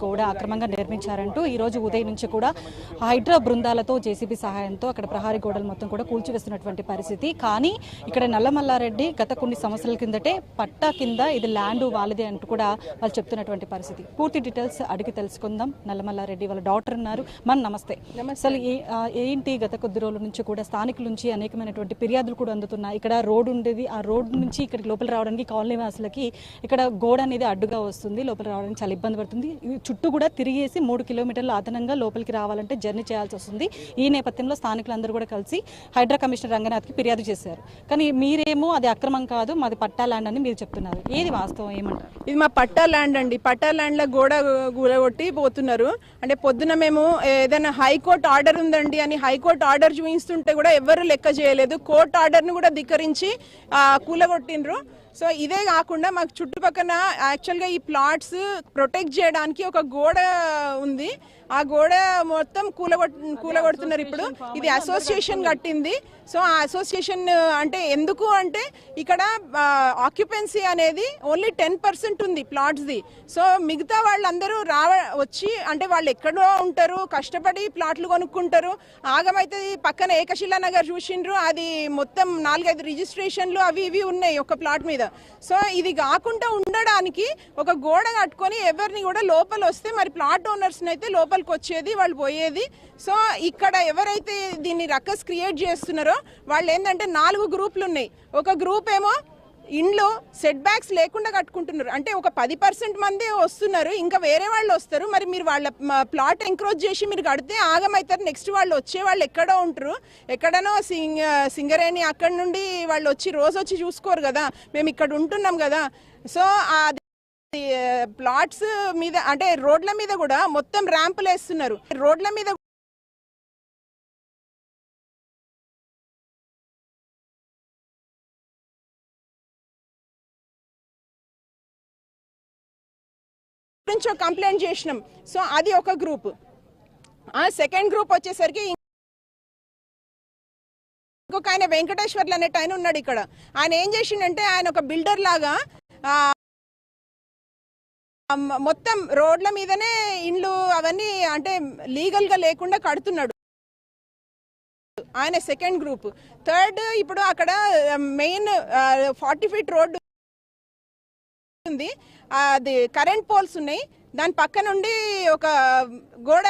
గోడ అక్రమంగా నిర్మించారంటూ ఈ రోజు ఉదయం నుంచి కూడా హైడ్రా బృందాలతో జేసీబీ సహాయంతో అక్కడ ప్రహారీ గోడలు మొత్తం కూడా కూల్చివేస్తున్నటువంటి పరిస్థితి. కానీ ఇక్కడ నల్లమల్లారెడ్డి గత కొన్ని సంవత్సరాల కిందటే పట్టా కింద ఇది ల్యాండ్ వాళ్ళదే అంటూ కూడా వాళ్ళు చెప్తున్నటువంటి పరిస్థితి. పూర్తి డీటెయిల్స్ అడిగి తెలుసుకుందాం. నల్లమల్లారెడ్డి వాళ్ళ డాక్టర్ ఉన్నారు. నమస్తే. అసలు ఏంటి గత కొద్ది రోజుల నుంచి కూడా స్థానికుల నుంచి అనేకమైనటువంటి ఫిర్యాదులు కూడా అందుతున్నాయి. ఇక్కడ రోడ్డు ఉండేది, ఆ రోడ్డు నుంచి ఇక్కడ లోపల రావడానికి కాలనీ వాసులకి ఇక్కడ గోడ అనేది అడ్డుగా వస్తుంది, లోపల రావడానికి చాలా ఇబ్బంది పడుతుంది. చుట్టూ కూడా తిరిగేసి 3 కిలోమీటర్ల అదనంగా లోపలికి రావాలంటే జర్నీ చేయాల్సి వస్తుంది. ఈ నేపథ్యంలో స్థానికులందరూ కూడా కలిసి హైడ్రా కమిషనర్ రంగనాథ్కి ఫిర్యాదు చేశారు. కానీ మీరేమో అది అక్రమం కాదు, మాది పట్టా ల్యాండ్ అని మీరు చెప్తున్నారు. ఏది వాస్తవం, ఏమంటారు? ఇది మా పట్టా ల్యాండ్ అండి. పట్టా ల్యాండ్లో గోడ కూలగొట్టి పోతున్నారు. అంటే పొద్దున మేము ఏదైనా హైకోర్టు ఆర్డర్ ఉందండి అని హైకోర్టు ఆర్డర్ చూపిస్తుంటే కూడా ఎవరు లెక్క చేయలేదు. కోర్టు ఆర్డర్ను కూడా ధిక్కరించి కూలగొట్టిండ్రు. సో ఇదే కాకుండా మాకు చుట్టుపక్కల యాక్చువల్గా ఈ ప్లాట్స్ ప్రొటెక్ట్ చేయడానికి ఒక గోడ ఉంది. ఆ గోడ మొత్తం కూలగొడుతున్నారు. ఇప్పుడు ఇది అసోసియేషన్ కట్టింది. సో ఆ అసోసియేషన్ అంటే ఎందుకు అంటే ఇక్కడ ఆక్యుపెన్సీ అనేది ఓన్లీ 10% ఉంది ప్లాట్స్ది. సో మిగతా వాళ్ళందరూ వచ్చి అంటే వాళ్ళు ఎక్కడో ఉంటారు, కష్టపడి ప్లాట్లు కొనుక్కుంటారు. ఆగమైతే పక్కన ఏకశిలా నగర్ చూసిండ్రు, అది మొత్తం 4-5 రిజిస్ట్రేషన్లు అవి ఇవి ఉన్నాయి ఒక ప్లాట్ మీద. సో ఇది కాకుండా ఉండడానికి ఒక గోడ కట్టుకొని ఎవరిని కూడా లోపల వస్తే మరి ప్లాట్ ఓనర్స్ని అయితే లోపలికి వచ్చేది, వాళ్ళు పోయేది. సో ఇక్కడ ఎవరైతే దీన్ని రక్కస్ క్రియేట్ చేస్తున్నారో వాళ్ళు ఏంటంటే 4 గ్రూపులు ఉన్నాయి. ఒక గ్రూప్ ఏమో ఇండ్లు సెట్ బ్యాక్స్ లేకుండా కట్టుకుంటున్నారు. అంటే ఒక 10% మంది వస్తున్నారు, ఇంకా వేరే వాళ్ళు వస్తారు. మరి మీరు వాళ్ళ ప్లాట్ ఎంక్రోచ్ చేసి మీరు కడితే ఆగమవుతారు. నెక్స్ట్ వాళ్ళు వచ్చే వాళ్ళు ఎక్కడో ఉంటారు, ఎక్కడనో సింగరేణి అక్కడ నుండి వాళ్ళు వచ్చి రోజు వచ్చి చూసుకోరు కదా, మేము ఇక్కడ ఉంటున్నాం కదా. సో ప్లాట్స్ మీద అంటే రోడ్ల మీద కూడా మొత్తం ర్యాంపులు వేస్తున్నారు. రోడ్ల మీద కంప్లైంట్ చేసినాం. సో అది ఒక గ్రూప్. సెకండ్ గ్రూప్ వచ్చేసరికి ఇంకొక ఆయన వెంకటేశ్వర్లు అనేట ఆయన ఉన్నాడు ఇక్కడ. ఆయన ఏం చేసిండంటే ఆయన ఒక బిల్డర్ లాగా మొత్తం రోడ్ల మీదనే ఇండ్లు అవన్నీ అంటే లీగల్ గా లేకుండా కడుతున్నాడు. ఆయన సెకండ్ గ్రూప్. థర్డ్ ఇప్పుడు అక్కడ మెయిన్ 40 ఫీట్ రోడ్డు ఉంది, అది కరెంట్ పోల్స్ ఉన్నాయి, దాని పక్క నుండి ఒక గోడ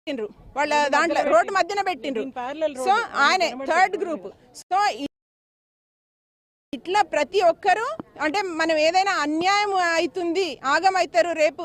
పెట్టిండ్రు వాళ్ళ దాంట్లో రోడ్డు మధ్యన పెట్టిండ్రు. సో ఆయన థర్డ్ గ్రూప్. సో ఇట్లా ప్రతి ఒక్కరు అంటే మనం ఏదైనా అన్యాయం అవుతుంది ఆగమవుతారు, రేపు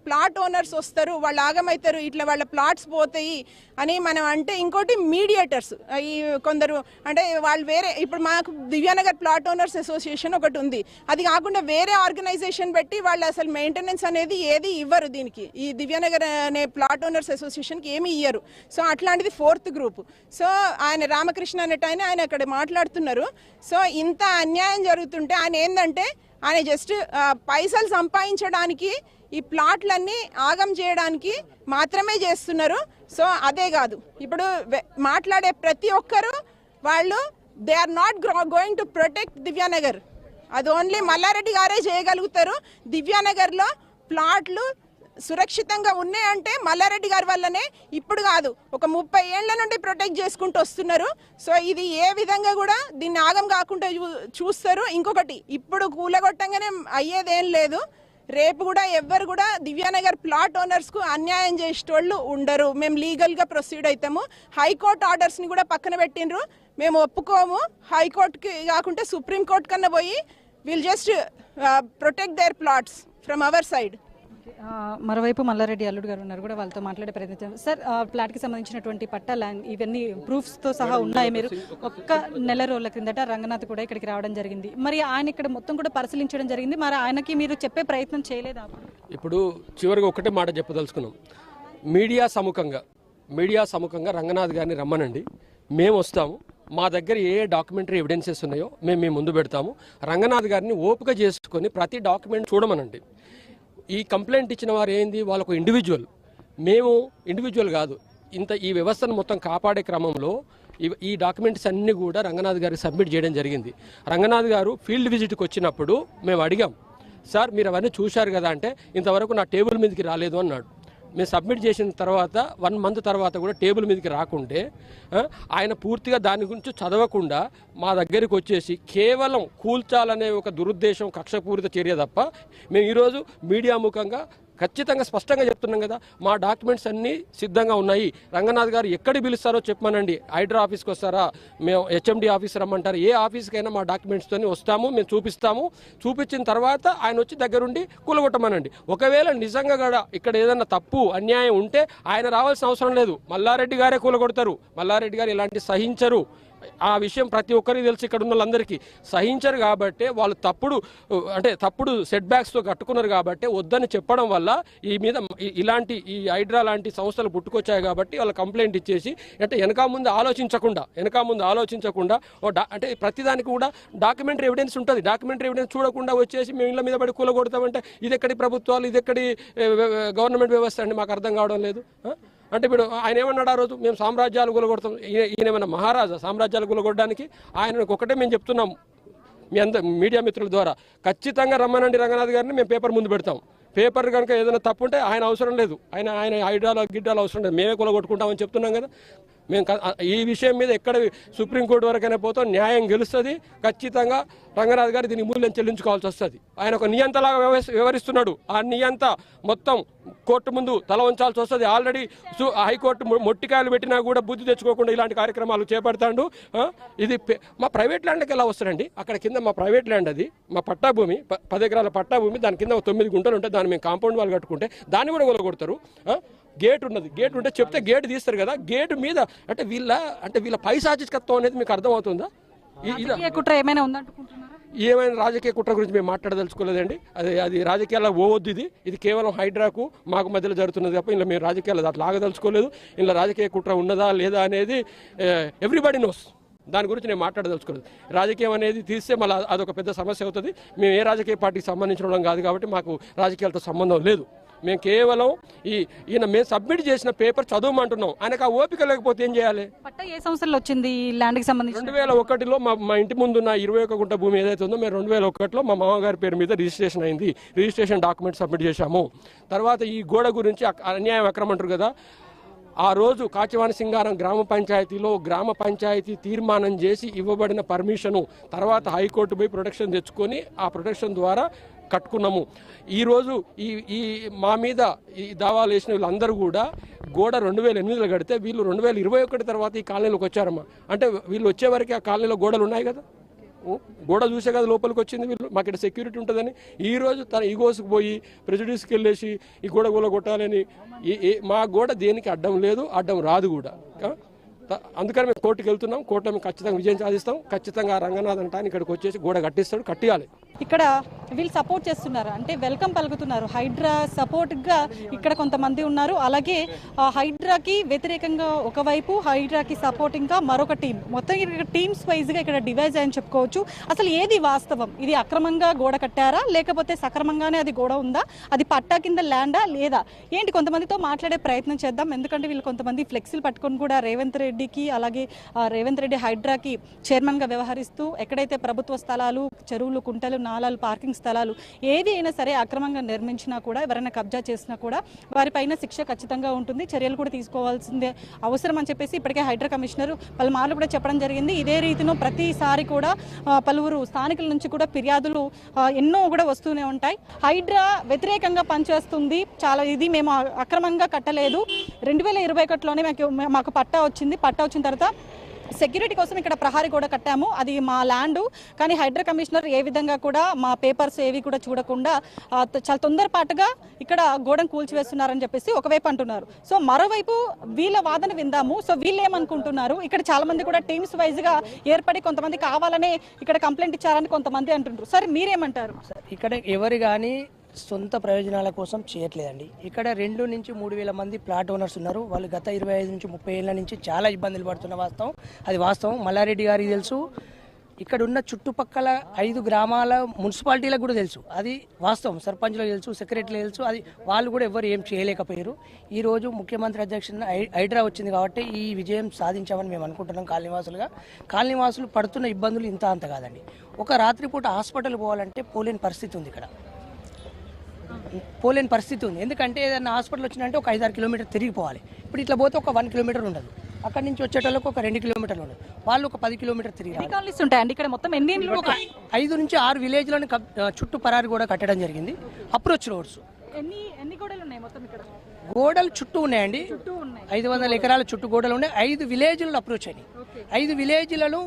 ప్లాట్ ఓనర్స్ వస్తారు వాళ్ళు ఆగమవుతారు, ఇట్లా వాళ్ళ ప్లాట్స్ పోతాయి అని మనం అంటే. ఇంకోటి మీడియేటర్స్ ఈ కొందరు అంటే వాళ్ళు వేరే, ఇప్పుడు మాకు దివ్యానగర్ ప్లాట్ ఓనర్స్ అసోసియేషన్ ఒకటి ఉంది, అది కాకుండా వేరే ఆర్గనైజేషన్ పెట్టి వాళ్ళు అసలు మెయింటెనెన్స్ అనేది ఏది ఇవ్వరు దీనికి, ఈ దివ్యానగర్ అనే ప్లాట్ ఓనర్స్ అసోసియేషన్కి ఏమి ఇయ్యరు. సో అట్లాంటిది ఫోర్త్ గ్రూప్. సో ఆయన రామకృష్ణ అనేట ఆయన అక్కడ మాట్లాడుతున్నారు. సో ఇంత అన్యాయం జరుగుతుంటే ఆయన ఏంటంటే ఆయన జస్ట్ పైసలు సంపాదించడానికి ఈ ప్లాట్లన్నీ ఆగం చేయడానికి మాత్రమే చేస్తున్నారు. సో అదే కాదు, ఇప్పుడు మాట్లాడే ప్రతి ఒక్కరు వాళ్ళు they are not going to protect Divyanagar. అది ఓన్లీ మల్లారెడ్డి గారే చేయగలుగుతారు. దివ్యానగర్లో ప్లాట్లు సురక్షితంగా ఉన్నాయంటే మల్లారెడ్డి గారి వల్లనే. ఇప్పుడు కాదు, ఒక 30 ఏళ్ల నుండి ప్రొటెక్ట్ చేసుకుంటూ వస్తున్నారు. సో ఇది ఏ విధంగా కూడా దీన్ని ఆగం కాకుండా చూస్తారు. ఇంకొకటి, ఇప్పుడు కూలగొట్టంగానే అయ్యేదేం లేదు. రేపు కూడా ఎవ్వరు కూడా దివ్యానగర్ ప్లాట్ ఓనర్స్కు అన్యాయం చేసేటోళ్ళు ఉండరు. మేము లీగల్గా ప్రొసీడ్ అవుతాము. హైకోర్టు ఆర్డర్స్ని కూడా పక్కన పెట్టిండ్రు, మేము ఒప్పుకోము. హైకోర్టుకి కాకుండా సుప్రీంకోర్టు కన్నా పోయి will just protect there plots from our side. మరోవైపు మల్లారెడ్డి అల్లుడు గారు ఉన్నారు, కూడా వాళ్ళతో మాట్లాడే ప్రయత్నం. సార్, ప్లాట్కి సంబంధించినటువంటి పట్టా ల్యాండ్ ఇవన్నీ ప్రూఫ్స్తో సహా ఉన్నాయి. మీరు ఒక్క నెల రోజుల క్రిందట రంగనాథ్ కూడా ఇక్కడికి రావడం జరిగింది. మరి ఆయన ఇక్కడ మొత్తం కూడా పరిశీలించడం జరిగింది. మరి ఆయనకి మీరు చెప్పే ప్రయత్నం చేయలేదా? ఇప్పుడు చివరిగా ఒకటే మాట చెప్పదలుచుకున్నాం. మీడియా సముఖంగా రంగనాథ్ గారిని రమ్మనండి, మేము వస్తాము. మా దగ్గర ఏ డాక్యుమెంటరీ ఎవిడెన్సెస్ ఉన్నాయో మేము ముందు పెడతాము. రంగనాథ్ గారిని ఓపిక చేసుకొని ప్రతి డాక్యుమెంట్ చూడమనండి. ఈ కంప్లైంట్ ఇచ్చిన వారు ఏంది, వాళ్ళకు ఇండివిజువల్, మేము ఇండివిజువల్ కాదు. ఈ వ్యవస్థను మొత్తం కాపాడే క్రమంలో ఈ డాక్యుమెంట్స్ అన్నీ కూడా రంగనాథ్ గారికి సబ్మిట్ చేయడం జరిగింది. రంగనాథ్ గారు ఫీల్డ్ విజిట్కి వచ్చినప్పుడు మేము అడిగాం, సార్ మీరు అవన్నీ చూశారు కదా అంటే ఇంతవరకు నా టేబుల్ మీదకి రాలేదు అన్నాడు. మేము సబ్మిట్ చేసిన తర్వాత 1 మంత్ తర్వాత కూడా టేబుల్ మీదకి రాకుంటే ఆయన పూర్తిగా దాని గురించి చదవకుండా మా దగ్గరికి వచ్చేసి కేవలం కూల్చాలనే ఒక దురుద్దేశం, కక్షపూరిత చర్య తప్ప మేము ఈరోజు మీడియా ముఖంగా ఖచ్చితంగా స్పష్టంగా చెప్తున్నాం కదా, మా డాక్యుమెంట్స్ అన్నీ సిద్ధంగా ఉన్నాయి. రంగనాథ్ గారు ఎక్కడికి పిలుస్తారో చెప్పమనండి. హైడ్రా ఆఫీస్కి వస్తారా, మేము హెచ్ఎండి ఆఫీస్ రమ్మంటారు, ఏ ఆఫీస్కైనా మా డాక్యుమెంట్స్తో వస్తాము, మేము చూపిస్తాము. చూపించిన తర్వాత ఆయన వచ్చి దగ్గరుండి కూలగొట్టమనండి. ఒకవేళ నిజంగా కూడా ఇక్కడ ఏదైనా తప్పు అన్యాయం ఉంటే ఆయన రావాల్సిన అవసరం లేదు, మల్లారెడ్డి గారే కూలగొడతారు. మల్లారెడ్డి గారు ఇలాంటి సహించరు. ఆ విషయం ప్రతి ఒక్కరికి తెలుసు, ఇక్కడ ఉన్న వాళ్ళందరికీ సహించరు. కాబట్టి వాళ్ళు తప్పుడు సెట్ బ్యాక్స్తో కట్టుకున్నారు కాబట్టి వద్దని చెప్పడం వల్ల ఈ మీద ఇలాంటి ఈ హైడ్రా లాంటి సంస్థలు పుట్టుకొచ్చాయి. కాబట్టి వాళ్ళు కంప్లైంట్ ఇచ్చేసి అంటే వెనక ముందు ఆలోచించకుండా అంటే ప్రతిదానికి కూడా డాక్యుమెంటరీ ఎవిడెన్స్ ఉంటుంది. డాక్యుమెంటరీ ఎవిడెన్స్ చూడకుండా వచ్చేసి మేము ఇళ్ళ మీద పడి కూలగొడతామంటే ఇది ఎక్కడి ప్రభుత్వాలు, ఇది ఎక్కడి గవర్నమెంట్ వ్యవస్థ అండి, మాకు అర్థం కావడం లేదు. అంటే ఇప్పుడు ఆయన ఏమన్నాడు ఆ రోజు, మేము సామ్రాజ్యాలు కూలగొడతాం. ఈయన ఏమన్నా మహారాజా సామ్రాజ్యాలు కూలగొట్టడానికి? ఆయన ఒకటే మేము చెప్తున్నాం మీ మీడియా మిత్రుల ద్వారా, ఖచ్చితంగా రమ్మనండి రంగనాథ్ గారిని, మేము పేపర్ ముందు పెడతాం. పేపర్ కనుక ఏదైనా తప్పు ఉంటే ఆయన అవసరం లేదు, ఆయన గిడ్డాలు అవసరం లేదు, మేమే కూలగొట్టుకుంటామని చెప్తున్నాం కదా. మేము ఈ విషయం మీద ఎక్కడ సుప్రీంకోర్టు వరకైనా పోతాం, న్యాయం గెలుస్తుంది. ఖచ్చితంగా రంగనాథ్ గారు దీనికి మూల్యం చెల్లించుకోవాల్సి వస్తుంది. ఆయన ఒక నియంతలాగా వ్యవహరిస్తున్నాడు. ఆ నియంత మొత్తం కోర్టు ముందు తల ఉంచాల్సి వస్తుంది. ఆల్రెడీ హైకోర్టు మొట్టికాయలు పెట్టినా కూడా బుద్ధి తెచ్చుకోకుండా ఇలాంటి కార్యక్రమాలు చేపడతాడు. ఇది మా ప్రైవేట్ ల్యాండ్కి ఎలా వస్తారండి? అక్కడ కింద మా ప్రైవేట్ ల్యాండ్, అది మా పట్టాభూమి, 10 ఎకరాల పట్టాభూమి, దాని కింద 9 గుంటలు ఉంటాయి. దాన్ని మేము కాంపౌండ్ వాళ్ళు కట్టుకుంటే దాన్ని కూడా కొలగొడతారు. గేట్ ఉన్నది, గేట్ ఉంటే చెప్తే గేట్ తీస్తారు కదా. గేట్ మీద అంటే వీళ్ళ పైశాచికత్వం అనేది మీకు అర్థమవుతుందా? కుట్ర ఏమైనా ఉందనుకుంటున్నారా? ఏమైనా రాజకీయ కుట్ర గురించి మేము మాట్లాడదలుచుకోలేదండి. అది రాజకీయాలకు పోవద్దు. ఇది కేవలం హైడ్రాకు మాకు మధ్యలో జరుగుతున్నది తప్ప ఇలా మేము రాజకీయాలు అట్లా ఆగదలుచుకోలేదు. ఇలా రాజకీయ కుట్ర ఉన్నదా లేదా అనేది ఎవ్రీబడి నోస్. దాని గురించి నేను మాట్లాడదలుచుకోలేదు. రాజకీయం అనేది తీస్తే మళ్ళీ అదొక పెద్ద సమస్య అవుతుంది. మేము ఏ రాజకీయ పార్టీకి సంబంధించిన వాళ్ళం కాదు కాబట్టి మాకు రాజకీయాలతో సంబంధం లేదు. మేము కేవలం మేము సబ్మిట్ చేసిన పేపర్ చదవమంటున్నాం. ఆయనకు ఆ ఓపిక లేకపోతే ఏం చేయాలి? పట్టా ఏ సంవత్సరంలో వచ్చింది ఈ ల్యాండ్కి సంబంధించి? 2001లో మా ఇంటి ముందున్న 21 గుంట భూమి ఏదైతే ఉందో మేము 2001లో మా మామగారి పేరు మీద రిజిస్ట్రేషన్ అయింది. రిజిస్ట్రేషన్ డాక్యుమెంట్ సబ్మిట్ చేశాము. తర్వాత ఈ గోడ గురించి అన్యాయం అక్రమం అంటారు కదా, ఆ రోజు కాచివాని సింగారం గ్రామ పంచాయతీ తీర్మానం చేసి ఇవ్వబడిన పర్మిషను తర్వాత హైకోర్టు పోయి ప్రొటెక్షన్ తెచ్చుకొని ఆ ప్రొటెక్షన్ ద్వారా కట్టుకున్నాము. ఈరోజు ఈ మా మీద ఈ దావాలు వేసిన వీళ్ళందరూ కూడా గోడ 2008లో కడితే వీళ్ళు 2021 తర్వాత ఈ కాలనీలోకి వచ్చారమ్మా. అంటే వీళ్ళు వచ్చేవరకు ఆ కాలనీలో గోడలు ఉన్నాయి కదా, గోడ చూసే కదా లోపలికి వచ్చింది. వీళ్ళు మాకు ఇక్కడ సెక్యూరిటీ ఉంటుందని ఈరోజు తన ఈగోస్కి పోయి ప్రెజుడిస్కి వెళ్ళేసి ఈ గోడ కొట్టాలని. మా గోడ దేనికి అడ్డం లేదు, అడ్డం రాదు కూడా. అందుకని మేము కోర్టుకు వెళ్తున్నాం. కోర్టులో మేము ఖచ్చితంగా విజయం సాధిస్తాం. ఖచ్చితంగా రంగనాథ్ అంటే ఇక్కడికి వచ్చేసి గోడ కట్టిస్తాడు, కట్టియాలి. ఇక్కడ వీళ్ళు సపోర్ట్ చేస్తున్నారు, అంటే వెల్కమ్ పలుకుతున్నారు. హైడ్రా సపోర్ట్గా ఇక్కడ కొంతమంది ఉన్నారు. అలాగే హైడ్రాకి వ్యతిరేకంగా ఒకవైపు, హైడ్రాకి సపోర్టింగ్గా మరొక టీం. మొత్తం ఇక్కడ టీమ్స్ వైజ్గా ఇక్కడ డివైజ్ అని చెప్పుకోవచ్చు. అసలు ఏది వాస్తవం? ఇది అక్రమంగా గోడ కట్టారా లేకపోతే సక్రమంగానే అది గోడ ఉందా? అది పట్టా కింద ల్యాండా లేదా ఏంటి? కొంతమందితో మాట్లాడే ప్రయత్నం చేద్దాం. ఎందుకంటే వీళ్ళు కొంతమంది ఫ్లెక్సీలు పట్టుకొని కూడా రేవంత్ రెడ్డికి, అలాగే రేవంత్ రెడ్డి హైడ్రాకి చైర్మన్గా వ్యవహరిస్తూ ఎక్కడైతే ప్రభుత్వ స్థలాలు, చెరువులు, కుంటలు, నాలాలు, పార్కింగ్ స్థలాలు ఏది అయినా సరే అక్రమంగా నిర్మించినా కూడా, ఎవరైనా కబ్జా చేసినా కూడా వారిపైన శిక్ష ఖచ్చితంగా ఉంటుంది, చర్యలు కూడా తీసుకోవాల్సిందే అవసరం అని చెప్పేసి ఇప్పటికే హైడ్రా కమిషనర్ పలుమార్లు కూడా చెప్పడం జరిగింది. ఇదే రీతిలో ప్రతిసారి కూడా పలువురు స్థానికుల నుంచి కూడా ఫిర్యాదులు ఎన్నో కూడా వస్తూనే ఉంటాయి. హైడ్రా వ్యతిరేకంగా పనిచేస్తుంది, చాలా ఇది మేము అక్రమంగా కట్టలేదు, 2021లోనే మాకు పట్టా వచ్చింది, పట్టా వచ్చిన తర్వాత సెక్యూరిటీ కోసం ఇక్కడ ప్రహారీ గోడ కట్టాము, అది మా ల్యాండ్. కానీ హైడ్రా కమిషనర్ ఏ విధంగా కూడా మా పేపర్స్ ఏవి కూడా చూడకుండా చాలా తొందరపాటుగా ఇక్కడ గోడను కూల్చివేస్తున్నారని చెప్పేసి ఒకవైపు అంటున్నారు. సో మరోవైపు వీళ్ళ వాదన విందాము. సో వీళ్ళు ఏమనుకుంటున్నారు? ఇక్కడ చాలా మంది కూడా టీమ్స్ వైజ్గా ఏర్పడి కొంతమంది కావాలనే ఇక్కడ కంప్లైంట్ ఇచ్చారని కొంతమంది అంటుంటారు. సరే మీరేమంటారు? ఇక్కడ ఎవరు కానీ సొంత ప్రయోజనాల కోసం చేయట్లేదండి. ఇక్కడ 2 నుంచి 3 వేల మంది ప్లాట్ ఓనర్స్ ఉన్నారు. వాళ్ళు గత 25 నుంచి 30 ఏళ్ళ నుంచి చాలా ఇబ్బందులు పడుతున్న వాస్తవం. మల్లారెడ్డి గారికి తెలుసు, ఇక్కడ ఉన్న చుట్టుపక్కల 5 గ్రామాల మున్సిపాలిటీలకు కూడా తెలుసు, అది వాస్తవం. సర్పంచ్లకు తెలుసు, సెక్రటరీలకు తెలుసు, అది వాళ్ళు కూడా ఎవరు ఏం చేయలేకపోయారు. ఈరోజు ముఖ్యమంత్రి అధ్యక్షున హైడ్రా వచ్చింది కాబట్టి ఈ విజయం సాధించామని మేము అనుకుంటున్నాం. కాలనీవాసులు పడుతున్న ఇబ్బందులు ఇంత అంత కాదండి. ఒక రాత్రిపూట హాస్పిటల్ పోవాలంటే పోలేని పరిస్థితి ఉంది ఇక్కడ. పోలేని పరిస్థితి ఉంది. ఎందుకంటే ఏదైనా హాస్పిటల్ వచ్చిందంటే ఒక 5-6 కిలోమీటర్ తిరిగిపోవాలి. ఇప్పుడు ఇట్లా పోతే ఒక 1 కిలోమీటర్ ఉండదు, అక్కడి నుంచి వచ్చేటోళ్ళకి ఒక 2 కిలోమీటర్లు ఉండదు, వాళ్ళు ఒక 10 కిలోమీటర్ తిరిగి ఎన్ని కాలనీస్ ఉంటాయండి ఇక్కడ మొత్తం? ఎన్ని ఇండ్లు? ఒక 5 నుంచి 6 విలేజ్లను చుట్టూ పరారు కూడా కట్టడం జరిగింది. అప్రోచ్ రోడ్స్ ఎన్ని గోడలు ఉన్నాయి మొత్తం ఇక్కడ? గోడలు చుట్టూ ఉన్నాయండి, 500 ఎకరాల చుట్టూ గోడలు ఉన్నాయి. 5 విలేజ్లను అప్రోచ్ అయినాయి. 5 విలేజ్లలో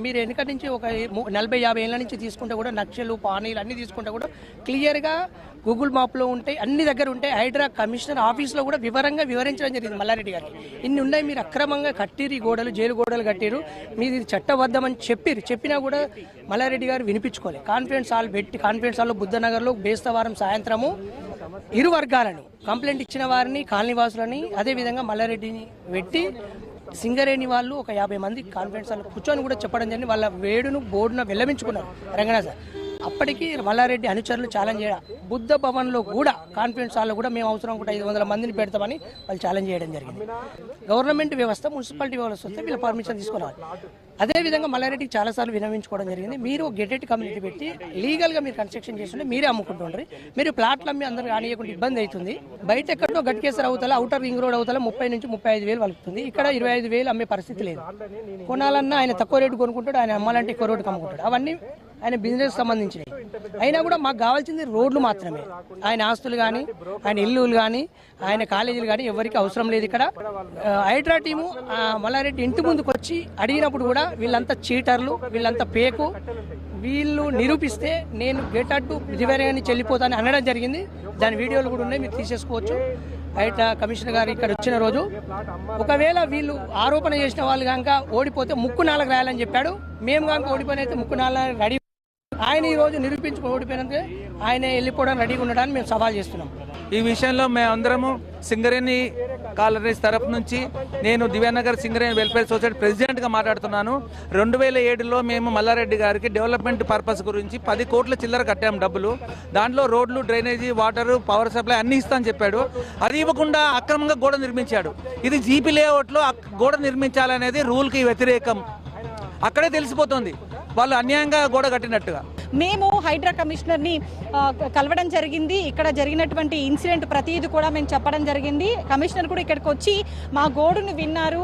మీరు వెనక నుంచి ఒక 40-50 ఏళ్ళ నుంచి తీసుకుంటే కూడా నక్షలు పానీలు అన్ని తీసుకుంటే కూడా క్లియర్గా గూగుల్ మ్యాప్లో ఉంటాయి, అన్ని దగ్గర ఉంటాయి. హైడ్రా కమిషనర్ ఆఫీస్లో కూడా వివరంగా వివరించడం జరిగింది మల్లారెడ్డి గారికి. ఇన్ని ఉన్నాయి, మీరు అక్రమంగా కట్టిరు, ఈ గోడలు జైలు గోడలు కట్టిరు, మీరు ఇది చట్టబద్ధమని చెప్పినా కూడా మల్లారెడ్డి గారు వినిపించుకోలేదు. కాన్ఫరెన్స్ హాల్ పెట్టి, కాన్ఫరెన్స్ హాల్లో బుద్ధనగర్లో బేస్తవారం సాయంత్రము ఇరు వర్గాలను కంప్లైంట్ ఇచ్చిన వారిని, కాలనీవాసులని, అదేవిధంగా మల్లారెడ్డిని పెట్టి సింగరేణి వాళ్ళు ఒక 50 మంది కాన్ఫరెన్స్ హాల్లో కూర్చొని కూడా చెప్పడం జరిగింది. వాళ్ళ వేడును బోర్డును వెల్లమించుకున్నారు రంగనాథ్ సార్. అప్పటికి మల్లారెడ్డి అనుచరులు ఛాలెంజ్ చేయడం, బుద్ధ భవన్లో కూడా కాన్ఫరెన్స్ హాల్లో కూడా మేము అవసరం కూడా 500 మందిని పెడతామని వాళ్ళు ఛాలెంజ్ చేయడం జరిగింది. గవర్నమెంట్ వ్యవస్థ, మున్సిపాలిటీ వ్యవస్థ వస్తే వీళ్ళ పర్మిషన్ తీసుకురావాలి. అదేవిధంగా మల్లారెడ్డికి చాలాసార్లు వినవించుకోవడం జరిగింది. మీరు గెటెడ్ కమ్యూనిటీ పెట్టి లీగల్గా మీరు కన్స్ట్రక్షన్ చేస్తుంటే మీరే అమ్ముకుంటుండ్రి, మీరు ప్లాట్లు అమ్మి అందరూ కానియకుండా ఇబ్బంది అవుతుంది. బయట ఎక్కడో గట్కేసర్ అవుతల, అవుటర్ రింగ్ రోడ్ అవుతల 30 నుంచి 35 వేలు వలుకుతుంది, ఇక్కడ 25 వేలు అమ్మే పరిస్థితి లేదు. కొనాలన్నా ఆయన తక్కువ రేటు కొనుక్కుంటాడు, ఆయన అమ్మాలంటే ఎక్కువ రేటుకి అమ్ముకుంటాడు. అవన్నీ ఆయన బిజినెస్ సంబంధించినవి. అయినా కూడా మాకు కావాల్సింది రోడ్లు మాత్రమే. ఆయన ఆస్తులు కానీ, ఆయన ఇల్లులు కానీ, ఆయన కాలేజీలు కానీ ఎవరికి అవసరం లేదు. ఇక్కడ హైడ్రా టీము మల్లారెడ్డి ఇంటి ముందుకు వచ్చి అడిగినప్పుడు కూడా వీళ్ళంతా చీటర్లు, వీళ్ళంతా పేకు, వీళ్ళు నిరూపిస్తే నేను గేట్ అడ్డు దివేరని చెల్లిపోతానని అనడం జరిగింది. దాని వీడియోలు కూడా ఉన్నాయి, మీరు తీసేసుకోవచ్చు. హైడ్రా కమిషనర్ గారు ఇక్కడ వచ్చిన రోజు ఒకవేళ వీళ్ళు ఆరోపణ చేసిన వాళ్ళు కనుక ఓడిపోతే ముక్కు 4 రాయాలని చెప్పాడు. మేము కనుక ఓడిపోయిన అయితే ముక్కు 4 రెడీ. ఆయన ఈ రోజు నిరూపించుకుని ఓడిపోయినందుకే ఆయన వెళ్ళిపోవడం రెడీగా ఉండడానికి మేము సవాల్ చేస్తున్నాం. ఈ విషయంలో మేమందరము సింగరేణి కాలనీస్ తరఫు నుంచి నేను దివ్యానగర్ సింగరేణి వెల్ఫేర్ సొసైటీ ప్రెసిడెంట్గా మాట్లాడుతున్నాను. 2007లో మేము మల్లారెడ్డి గారికి డెవలప్మెంట్ పర్పస్ గురించి 10 కోట్ల చిల్లర కట్టాము డబ్బులు. దాంట్లో రోడ్లు, డ్రైనేజీ, వాటర్, పవర్ సప్లై అన్ని ఇస్తామని చెప్పాడు. అది ఇవ్వకుండా అక్రమంగా గోడ నిర్మించాడు. ఇది జీపీ లేఅవుట్లో గోడ నిర్మించాలనేది రూల్కి వ్యతిరేకం. అక్కడే తెలిసిపోతుంది వాళ్ళు అన్యాయంగా గోడ కట్టినట్టుగా. మేము హైడ్రా కమిషనర్ని కలవడం జరిగింది. ఇక్కడ జరిగినటువంటి ఇన్సిడెంట్ ప్రతిదీ కూడా మేము చెప్పడం జరిగింది. కమిషనర్ కూడా ఇక్కడికి వచ్చి మా గోడును విన్నారు.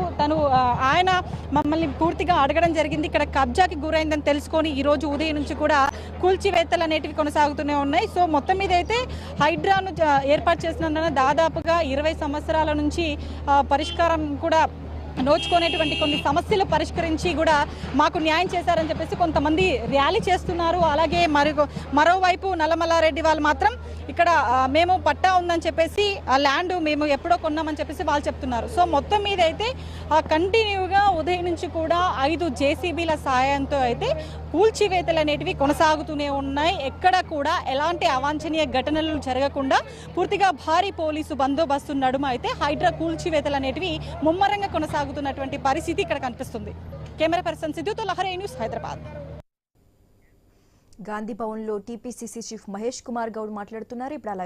ఆయన మమ్మల్ని పూర్తిగా అడగడం జరిగింది. ఇక్కడ కబ్జాకి గురైందని తెలుసుకొని ఈరోజు ఉదయం నుంచి కూడా కూల్చివేతలు అనేటివి కొనసాగుతూనే ఉన్నాయి. సో మొత్తం మీద అయితే హైడ్రాను ఏర్పాటు చేసిన దాదాపుగా 20 సంవత్సరాల నుంచి పరిష్కారం కూడా నోచుకునేటువంటి కొన్ని సమస్యలు పరిష్కరించి కూడా మాకు న్యాయం చేశారని చెప్పేసి కొంతమంది ర్యాలీ చేస్తున్నారు. అలాగే మరోవైపు నల్లమల్లారెడ్డి వాళ్ళు మాత్రం ఇక్కడ మేము పట్టా ఉందని చెప్పేసి ఆ ల్యాండ్ మేము ఎప్పుడో కొన్నామని చెప్పేసి వాళ్ళు చెప్తున్నారు. సో మొత్తం మీద అయితే కంటిన్యూగా ఉదయం నుంచి కూడా 5 జేసీబీల సాయంతో అయితే కూల్చివేతలు అనేటివి కొనసాగుతూనే ఉన్నాయి. ఎక్కడ కూడా ఎలాంటి అవాంఛనీయ ఘటనలు జరగకుండా పూర్తిగా భారీ పోలీసు బందోబస్తు నడుమ అయితే హైడ్రా కూల్చివేతలు అనేటివి ముమ్మరంగా కొనసాగుతున్నటువంటి పరిస్థితి ఇక్కడ కనిపిస్తుంది. కెమెరా పర్సన్ సిద్ధుతో లహరి న్యూస్, హైదరాబాద్. గాంధీ భవన్లో టీపీసీసీ చీఫ్ మహేష్ కుమార్ గౌడ్ మాట్లాడుతున్నారు. ఇప్పుడు అలా